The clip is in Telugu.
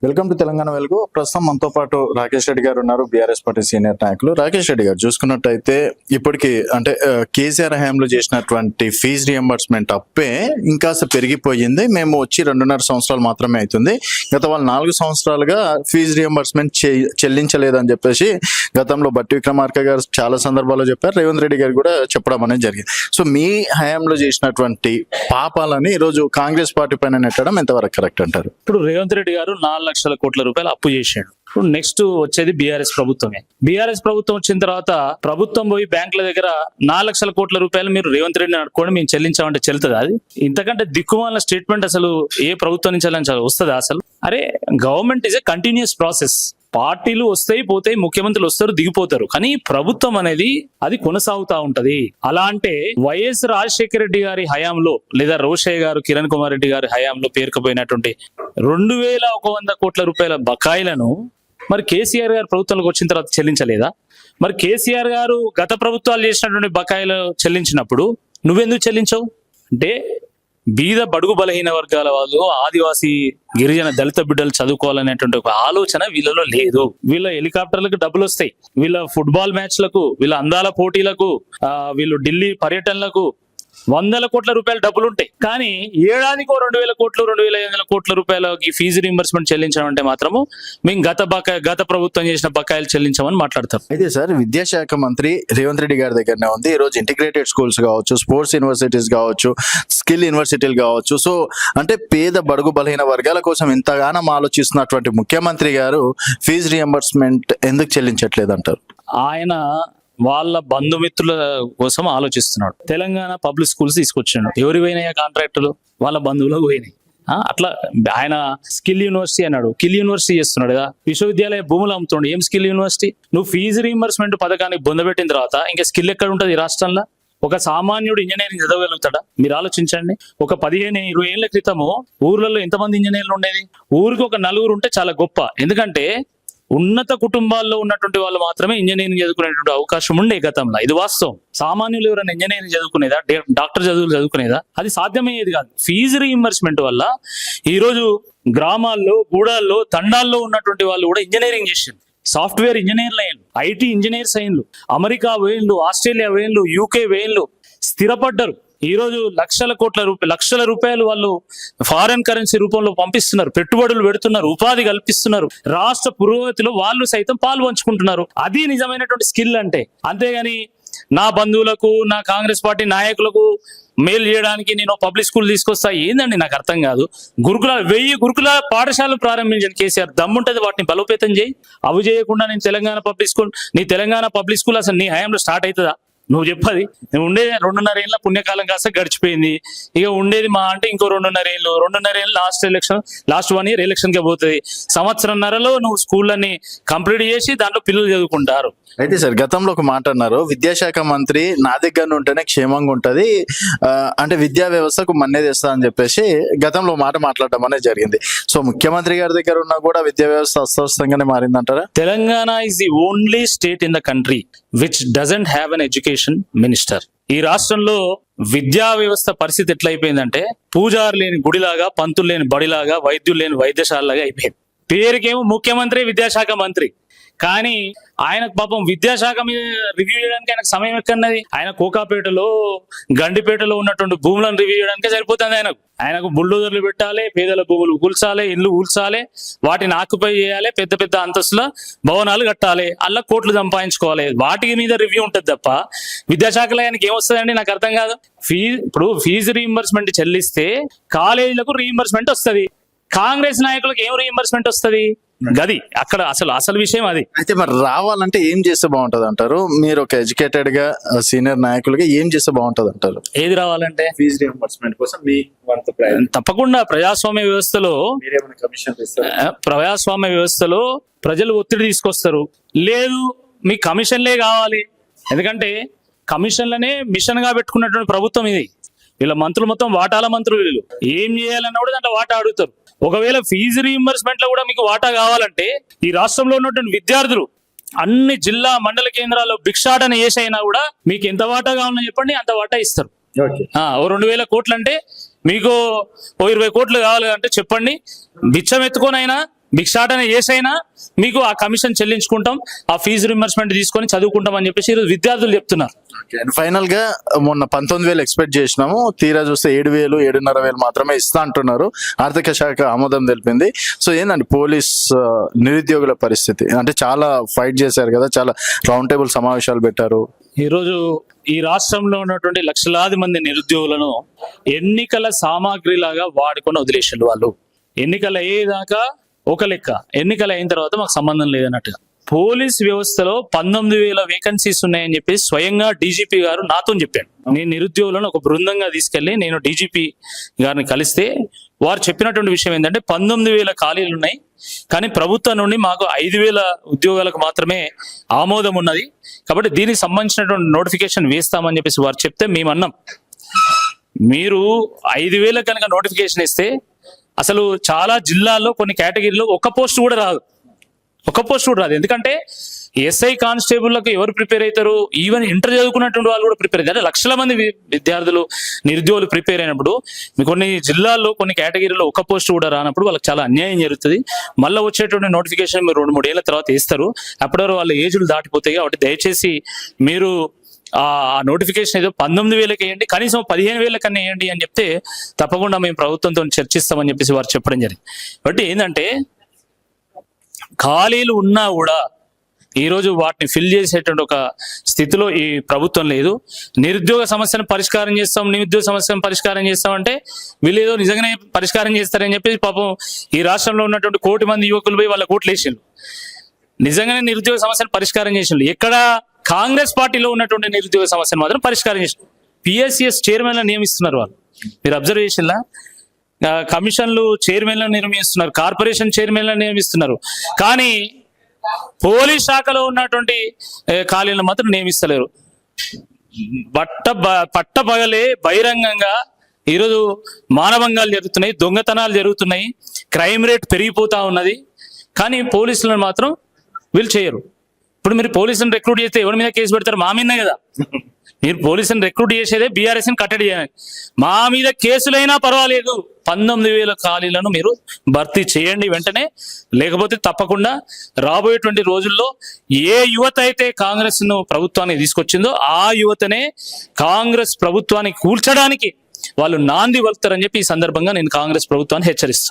వెల్కమ్ టు తెలంగాణ వెలుగు. ప్రస్తుతం మనతో పాటు రాకేష్ రెడ్డి గారు ఉన్నారు, బీఆర్ఎస్ పార్టీ సీనియర్ నాయకులు. రాకేష్ రెడ్డి గారు చూసుకున్నట్టయితే ఇప్పటికి అంటే కేసీఆర్ హయాంలో చేసినటువంటి ఫీజు రియంబర్స్మెంట్ అప్పే ఇంకా పెరిగిపోయింది. మేము వచ్చి 2.5 సంవత్సరాలు మాత్రమే అవుతుంది. గత వాళ్ళు 4 సంవత్సరాలుగా ఫీజు రియంబర్స్మెంట్ చెల్లించలేదని చెప్పేసి గతంలో బట్టి విక్రమార్క గారు చాలా సందర్భాల్లో చెప్పారు, రేవంత్ రెడ్డి గారు కూడా చెప్పడం అనేది జరిగింది. సో మీ హయాంలో చేసినటువంటి పాపాలని ఈరోజు కాంగ్రెస్ పార్టీ పైన నెట్టడం ఎంతవరకు కరెక్ట్ అంటారు? ఇప్పుడు రేవంత్ రెడ్డి గారు 4 లక్షల కోట్ల రూపాయలు అప్పు చేశాడు. ఇప్పుడు నెక్స్ట్ వచ్చేది బీఆర్ఎస్ ప్రభుత్వమే. బీఆర్ఎస్ ప్రభుత్వం వచ్చిన తర్వాత ప్రభుత్వం పోయి బ్యాంకుల దగ్గర 4 లక్షల కోట్ల రూపాయలు మీరు రేవంత్ రెడ్డిని అడుకోండి మేము చెల్లించామంటే చెల్లుతుంది? అది ఇంతకంటే దిక్కుమాలిన స్టేట్మెంట్ అసలు ఏ ప్రభుత్వం నుంచి వస్తుందా? అసలు అరే, government is a continuous process. పార్టీలు వస్తాయి పోతాయి, ముఖ్యమంత్రులు వస్తారు దిగిపోతారు, కానీ ప్రభుత్వం అనేది అది కొనసాగుతా ఉంటది. అలా అంటే వైఎస్ రాజశేఖర రెడ్డి గారి హయాంలో లేదా రోషయ్య గారు, కిరణ్ కుమార్ రెడ్డి గారి హయాంలో పేరుకుపోయినటువంటి 2100 కోట్ల రూపాయల బకాయిలను మరి కేసీఆర్ గారు ప్రభుత్వంలోకి వచ్చిన తర్వాత చెల్లించలేదా? మరి కేసీఆర్ గారు గత ప్రభుత్వాలు చేసినటువంటి బకాయిలు చెల్లించినప్పుడు నువ్వెందుకు చెల్లించవు? అంటే బీద బడుగు బలహీన వర్గాల వాళ్ళు, ఆదివాసీ గిరిజన దళిత బిడ్డలు చదువుకోవాలనేటువంటి ఒక ఆలోచన వీళ్ళలో లేదు. వీళ్ళ హెలికాప్టర్లకు డబ్బులు వస్తాయి, వీళ్ళ ఫుట్బాల్ మ్యాచ్లకు, వీళ్ళ అందాల పోటీలకు, వీళ్ళు ఢిల్లీ పర్యటనలకు 100 కోట్ల రూపాయలు డబ్బులు ఉంటాయి. కానీ ఏడాదికో 2000 కోట్లు 2500 కోట్ల రూపాయలకి ఫీజు రీంబర్స్మెంట్ చెల్లించడం అంటే మాత్రము మేము గత ప్రభుత్వం చేసిన బకాయిలు చెల్లించామని మాట్లాడతారు. అయితే సార్, విద్యాశాఖ మంత్రి రేవంత్ రెడ్డి గారి దగ్గరనే ఉంది. ఈ రోజు ఇంటిగ్రేటెడ్ స్కూల్స్ కావచ్చు, స్పోర్ట్స్ యూనివర్సిటీస్ కావచ్చు, స్కిల్ యూనివర్సిటీలు కావచ్చు. సో అంటే పేద బడుగు బలహీన వర్గాల కోసం ఇంతగానో ఆలోచిస్తున్నటువంటి ముఖ్యమంత్రి గారు ఫీజు రియంబర్స్మెంట్ ఎందుకు చెల్లించట్లేదు అంటారు? ఆయన వాళ్ళ బంధుమిత్రుల కోసం ఆలోచిస్తున్నాడు. తెలంగాణ పబ్లిక్ స్కూల్స్ తీసుకొచ్చాడు. ఎవరి పోయినాయా కాంట్రాక్టులు? వాళ్ళ బంధువులకు పోయినాయి. అట్లా ఆయన స్కిల్ యూనివర్సిటీ అన్నాడు, కిల్ యూనివర్సిటీ చేస్తున్నాడు కదా. విశ్వవిద్యాలయ భూములు అమ్ముతుండే, ఏం స్కిల్ యూనివర్సిటీ? నువ్వు ఫీజు రీంబర్స్మెంట్ పథకానికి బొందబెట్టిన తర్వాత ఇంకా స్కిల్ ఎక్కడ ఉంటుంది ఈ రాష్ట్రంలో? ఒక సామాన్యుడు ఇంజనీరింగ్ చదవగలుగుతాడా? మీరు ఆలోచించండి. ఒక 15-20 ఏళ్ల క్రితము ఊర్లలో ఎంతమంది ఇంజనీర్లు ఉండేది? ఊరికి ఒక 4 ఉంటే చాలా గొప్ప. ఎందుకంటే ఉన్నత కుటుంబాల్లో ఉన్నటువంటి వాళ్ళు మాత్రమే ఇంజనీరింగ్ చదువుకునేటువంటి అవకాశం ఉండే గతంలో. ఇది వాస్తవం. సామాన్యులు ఎవరైనా ఇంజనీరింగ్ చదువుకునేదా, డాక్టర్ చదువులు చదువుకునేదా? అది సాధ్యమయ్యేది కాదు. ఫీజు రీయింబర్స్మెంట్ వల్ల ఈరోజు గ్రామాల్లో, గూడాల్లో, తండాల్లో ఉన్నటువంటి వాళ్ళు కూడా ఇంజనీరింగ్ చేసింది. సాఫ్ట్వేర్ ఇంజనీర్లు అయ్యిండు, ఐటీ ఇంజనీర్స్ అయ్యిండు, అమెరికా వేయిండ్లు, ఆస్ట్రేలియా వేయిండ్లు, యూకే వేయిండ్లు, స్థిరపడ్డారు. ఈ రోజు లక్షల రూపాయలు వాళ్ళు ఫారెన్ కరెన్సీ రూపంలో పంపిస్తున్నారు, పెట్టుబడులు పెడుతున్నారు, ఉపాధి కల్పిస్తున్నారు. రాష్ట్ర పురోగతిలో వాళ్ళు సైతం పాలు పంచుకుంటున్నారు. అది నిజమైనటువంటి స్కిల్ అంటే. అంతేగాని నా బంధువులకు, నా కాంగ్రెస్ పార్టీ నాయకులకు మేలు చేయడానికి నేను పబ్లిక్ స్కూల్ తీసుకొస్తా ఏందండి? నాకు అర్థం కాదు. 1000 గురుకుల పాఠశాలలు ప్రారంభించాను కేసీఆర్. దమ్ముంటది వాటిని బలోపేతం చేయి. అవి చేయకుండా నేను తెలంగాణ పబ్లిక్ స్కూల్ అసలు నీ హయాంలో స్టార్ట్ అవుతుందా? నువ్వు చెప్పది. ఉండేది 2.5 ఏళ్ళ పుణ్యకాలం కాస్త గడిచిపోయింది. ఇక ఉండేది మా అంటే ఇంకో 2.5 ఏళ్ళు లాస్ట్ 1 ఇయర్ ఎలక్షన్ కే పోతుంది. సంవత్సరంన్నరలో నువ్వు స్కూళ్ళని కంప్లీట్ చేసి దాంట్లో పిల్లలు చదువుకుంటారు. అయితే సార్, గతంలో ఒక మాట అన్నారు, విద్యాశాఖ మంత్రి నా దగ్గర ఉంటేనే క్షేమంగా ఉంటది, అంటే విద్యా వ్యవస్థకు మన్నే తెస్తా అని చెప్పేసి గతంలో మాట మాట్లాడడం అనేది జరిగింది. సో ముఖ్యమంత్రి గారి దగ్గర ఉన్నా కూడా విద్యా వ్యవస్థ అస్తవ్యస్తంగానే మారిందంటారా? Telangana is the only state in the country which doesn't have an education minister. ఈ రాష్ట్రంలో విద్యా వ్యవస్థ పరిస్థితి ఎట్లయిపోయిందంటే పూజారు లేని గుడిలాగా, పంతులు లేని బడిలాగా, వైద్యులు లేని వైద్యశాలలాగా అయిపోయింది. పేరుకేమో ముఖ్యమంత్రి, విద్యాశాఖ మంత్రి, కానీ ఆయనకు పాపం విద్యాశాఖ మీద రివ్యూ చేయడానికి ఆయనకు సమయం ఎక్కడన్నది? ఆయన కోకాపేటలో, గండిపేటలో ఉన్నటువంటి భూములను రివ్యూ చేయడానికే సరిపోతుంది. ఆయనకు బుల్డోజర్లు పెట్టాలి, పేదల భూములు కూల్చాలి, ఇల్లు కూల్చాలి, వాటిని ఆక్యుపై చేయాలి, పెద్ద పెద్ద అంతస్తుల భవనాలు కట్టాలి, అలా కోట్లు సంపాదించుకోవాలి. వాటి మీద రివ్యూ ఉంటుంది తప్ప విద్యాశాఖలో ఆయనకి ఏమొస్తుందండి? నాకు అర్థం కాదు. ఇప్పుడు ఫీజు రీయింబర్స్మెంట్ చెల్లిస్తే కాలేజీలకు రీయింబర్స్మెంట్ వస్తుంది, కాంగ్రెస్ నాయకులకు ఏం రీయింబర్స్మెంట్ వస్తుంది? గది అక్కడ అసలు విషయం అది. అయితే మరి రావాలంటే ఏం చేస్తే బాగుంటది అంటారు? మీరు ఒక ఎడ్యుకేటెడ్ గా సీనియర్ నాయకులుగా ఏం చేస్తే బాగుంటది అంటారు? ఏది రావాలంటే ఫీజు రియంబర్స్మెంట్ కోసం తప్పకుండా ప్రజాస్వామ్య వ్యవస్థలో ప్రజలు ఒత్తిడి తీసుకొస్తారు. లేదు మీ కమిషన్లే కావాలి, ఎందుకంటే కమిషన్లనే మిషన్ గా పెట్టుకున్నటువంటి ప్రభుత్వం ఇది. వీళ్ళ మంత్రులు మొత్తం వాటాల మంత్రులు. వీళ్ళు ఏం చేయాలన్నా కూడా దాంట్లో వాటా అడుగుతారు. ఒకవేళ ఫీజు రీయింబర్స్మెంట్ లో కూడా మీకు వాటా కావాలంటే ఈ రాష్ట్రంలో ఉన్నటువంటి విద్యార్థులు అన్ని జిల్లా మండల కేంద్రాల్లో భిక్షాటన చేసైనా కూడా మీకు ఎంత వాటా కావాలని చెప్పండి, అంత వాటా ఇస్తారు. 2000 కోట్లు అంటే మీకు 20 కోట్లు కావాలి అంటే చెప్పండి, బిచ్చం ఎత్తుకోనైనా భిక్షాటన చేసైనా మీకు ఆ కమిషన్ చెల్లించుకుంటాం, ఆ ఫీజు రింబర్స్మెంట్ తీసుకొని చదువుకుంటాం అని చెప్పేసి ఈరోజు విద్యార్థులు చెప్తున్నారు. ఫైనల్ గా మొన్న 19,000 ఎక్స్పెక్ట్ చేసినాము, తీరా చూస్తే 7,000, 7,500 మాత్రమే ఇస్తా అంటున్నారు. ఆర్థిక శాఖ ఆమోదం తెలిపింది. సో ఏందండి పోలీస్ నిరుద్యోగుల పరిస్థితి? అంటే చాలా ఫైట్ చేశారు కదా, చాలా రౌండ్ టేబుల్ సమావేశాలు పెట్టారు. ఈరోజు ఈ రాష్ట్రంలో ఉన్నటువంటి లక్షలాది మంది నిరుద్యోగులను ఎన్నికల సామాగ్రి లాగా వాడుకొని వదిలేసారు. వాళ్ళు ఎన్నికలు అయ్యేదాకా ఒక లెక్క, ఎన్నికలు అయిన తర్వాత మాకు సంబంధం లేదన్నట్టుగా. పోలీస్ వ్యవస్థలో 19,000 వేకెన్సీస్ ఉన్నాయని చెప్పి స్వయంగా డీజీపీ గారు నాతో చెప్పాడు. నేను నిరుద్యోగులను ఒక బృందంగా తీసుకెళ్లి నేను డీజీపీ గారిని కలిస్తే వారు చెప్పినటువంటి విషయం ఏంటంటే 19,000 ఖాళీలు ఉన్నాయి, కానీ ప్రభుత్వం నుండి మాకు 5,000 ఉద్యోగాలకు మాత్రమే ఆమోదం ఉన్నది, కాబట్టి దీనికి సంబంధించినటువంటి నోటిఫికేషన్ వేస్తామని చెప్పేసి వారు చెప్తే మేము అన్నాం, మీరు 5,000 కనుక నోటిఫికేషన్ ఇస్తే అసలు చాలా జిల్లాల్లో కొన్ని కేటగిరీలో ఒక్క పోస్ట్ కూడా రాదు. ఎందుకంటే ఎస్ఐ కానిస్టేబుల్లకు ఎవరు ప్రిపేర్ అవుతారు? ఈవెన్ ఇంటర్ చదువుకున్నటువంటి వాళ్ళు కూడా ప్రిపేర్ అవుతారు. లక్షల మంది విద్యార్థులు నిరుద్యోగులు ప్రిపేర్ అయినప్పుడు మీ కొన్ని జిల్లాల్లో కొన్ని కేటగిరీలో ఒక్క పోస్ట్ కూడా రానప్పుడు వాళ్ళకి చాలా అన్యాయం జరుగుతుంది. మళ్ళీ వచ్చేటువంటి నోటిఫికేషన్ మీరు 2-3 ఏళ్ల తర్వాత ఇస్తారు, అప్పటివరకు వాళ్ళ ఏజ్లు దాటిపోతాయి. కాబట్టి దయచేసి మీరు ఆ నోటిఫికేషన్ ఏదో 19,000 వేయండి, కనీసం 15,000 కన్నా వేయండి అని చెప్తే తప్పకుండా మేము ప్రభుత్వంతో చర్చిస్తామని చెప్పేసి వారు చెప్పడం జరిగింది. కాబట్టి ఏంటంటే ఖాళీలు ఉన్నా కూడా ఈరోజు వాటిని ఫిల్ చేసేటువంటి ఒక స్థితిలో ఈ ప్రభుత్వం లేదు. నిరుద్యోగ సమస్యను పరిష్కారం చేస్తాం అంటే వీళ్ళు ఏదో నిజంగానే పరిష్కారం చేస్తారని చెప్పేసి పాపం ఈ రాష్ట్రంలో ఉన్నటువంటి 1 కోటి మంది యువకులు పోయి వాళ్ళ ఓట్లు వేసిండ్రు. నిజంగానే నిరుద్యోగ సమస్యను పరిష్కారం చేసిండ్రు. ఎక్కడ కాంగ్రెస్ పార్టీలో ఉన్నటువంటి నిరుద్యోగ సమస్యను మాత్రం పరిష్కారం చేసిండ్రు. పిఎస్సిఎస్ చైర్మన్లను నియమిస్తున్నారు వాళ్ళు, మీరు అబ్జర్వ్ చేసిందా? కమిషన్లు చైర్మన్లను నియమిస్తున్నారు, కార్పొరేషన్ చైర్మన్లను నియమిస్తున్నారు, కానీ పోలీస్ శాఖలో ఉన్నటువంటి ఖాళీలను మాత్రం నియమిస్తలేరు. పట్టపగలే బహిరంగంగా ఈరోజు మానభంగాలు జరుగుతున్నాయి, దొంగతనాలు జరుగుతున్నాయి, క్రైమ్ రేట్ పెరిగిపోతా ఉన్నది, కానీ పోలీసులను మాత్రం వీళ్ళు చేయరు. ఇప్పుడు మీరు పోలీసులను రిక్రూట్ చేస్తే ఎవరి మీద కేసు పెడతారు? మా మీదనే కదా. మీరు పోలీసులను రిక్రూట్ చేసేదే బీఆర్ఎస్ని కట్టడి చేయాలి. మా మీద కేసులైనా పర్వాలేదు, 19,000 ఖాళీలను మీరు భర్తీ చేయండి వెంటనే, లేకపోతే తప్పకుండా రాబోయేటువంటి రోజుల్లో ఏ యువత అయితే కాంగ్రెస్ ను ప్రభుత్వానికి తీసుకొచ్చిందో ఆ యువతనే కాంగ్రెస్ ప్రభుత్వాన్ని కూల్చడానికి వాళ్ళు నాంది వలుతారని చెప్పి ఈ సందర్భంగా నేను కాంగ్రెస్ ప్రభుత్వాన్ని హెచ్చరిస్తాను.